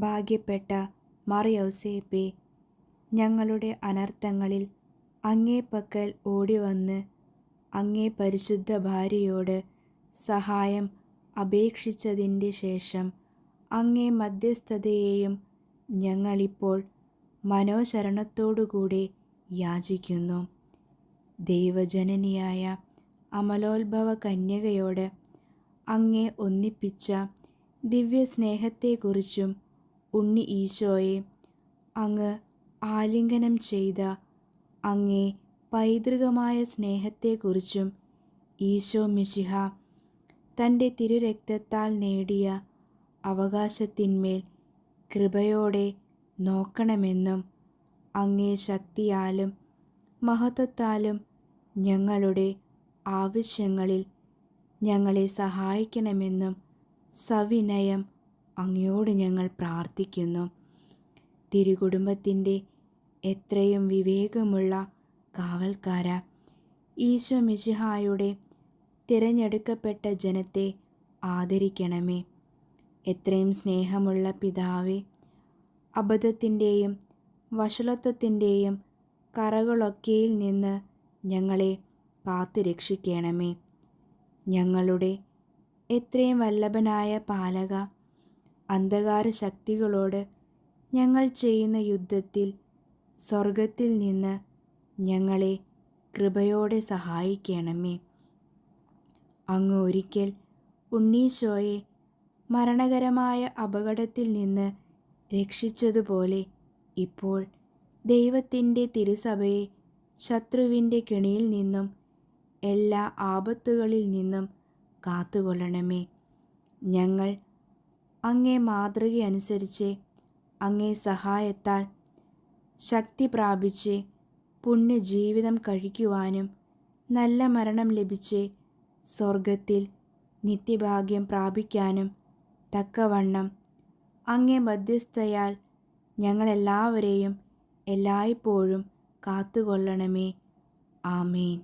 ഭാഗ്യപ്പെട്ട മറിയൗസേപ്പേ, ഞങ്ങളുടെ അനർത്ഥങ്ങളിൽ അങ്ങേ പക്കൽ ഓടിവന്ന് അങ്ങേ പരിശുദ്ധ ഭാര്യയോട് സഹായം അപേക്ഷിച്ചതിൻ്റെ ശേഷം അങ്ങേ മധ്യസ്ഥതയെയും ഞങ്ങളിപ്പോൾ മനോശരണത്തോടുകൂടെ യാചിക്കുന്നു. ദൈവജനനിയായ അമലോത്ഭവ കന്യകയോട് അങ്ങേ ഒന്നിപ്പിച്ച ദിവ്യസ്നേഹത്തെക്കുറിച്ചും ഉണ്ണി ഈശോയെ അങ്ങ് ആലിംഗനം ചെയ്ത അങ്ങേ പൈതൃകമായ സ്നേഹത്തെക്കുറിച്ചും ഈശോ മിശിഹ തൻ്റെ തിരുരക്തത്താൽ നേടിയ അവകാശത്തിന്മേൽ കൃപയോടെ നോക്കണമെന്നും അങ്ങേ ശക്തിയാലും മഹത്വത്താലും ഞങ്ങളുടെ ആവശ്യങ്ങളിൽ ഞങ്ങളെ സഹായിക്കണമെന്നും സവിനയം അങ്ങയോട് ഞങ്ങൾ പ്രാർത്ഥിക്കുന്നു. തിരുകുടുംബത്തിൻ്റെ എത്രയും വിവേകമുള്ള കാവൽക്കാര, ഈശോ മിശിഹായുടെ തിരഞ്ഞെടുക്കപ്പെട്ട ജനത്തെ ആദരിക്കണമേ. എത്രയും സ്നേഹമുള്ള പിതാവേ, അബദ്ധത്തിൻ്റെയും വഷളത്വത്തിൻ്റെയും കറകളൊക്കെയിൽ നിന്ന് ഞങ്ങളെ കാത്തുരക്ഷിക്കണമേ. ഞങ്ങളുടെ എത്രയും വല്ലഭനായ പാലക, അന്ധകാര ശക്തികളോട് ഞങ്ങൾ ചെയ്യുന്ന യുദ്ധത്തിൽ സ്വർഗത്തിൽ നിന്ന് ഞങ്ങളെ കൃപയോടെ സഹായിക്കണമേ. അങ്ങ് ഒരിക്കൽ ഉണ്ണീശോയെ മരണകരമായ അപകടത്തിൽ നിന്ന് രക്ഷിച്ചതുപോലെ ഇപ്പോൾ ദൈവത്തിൻ്റെ തിരുസഭയെ ശത്രുവിൻ്റെ കെണിയിൽ നിന്നും എല്ലാ ആപത്തുകളിൽ നിന്നും കാത്തുകൊള്ളണമേ. ഞങ്ങൾ അങ്ങേ മാതൃകയനുസരിച്ച് അങ്ങേ സഹായത്താൽ ശക്തി പ്രാപിച്ച് പുണ്യജീവിതം കഴിക്കുവാനും നല്ല മരണം ലഭിച്ച് സ്വർഗത്തിൽ നിത്യഭാഗ്യം പ്രാപിക്കാനും തക്കവണ്ണം അങ്ങേ മധ്യസ്ഥയാൽ ഞങ്ങളെല്ലാവരെയും എല്ലായ്പ്പോഴും കാത്തുകൊള്ളണമേ. ആമേൻ.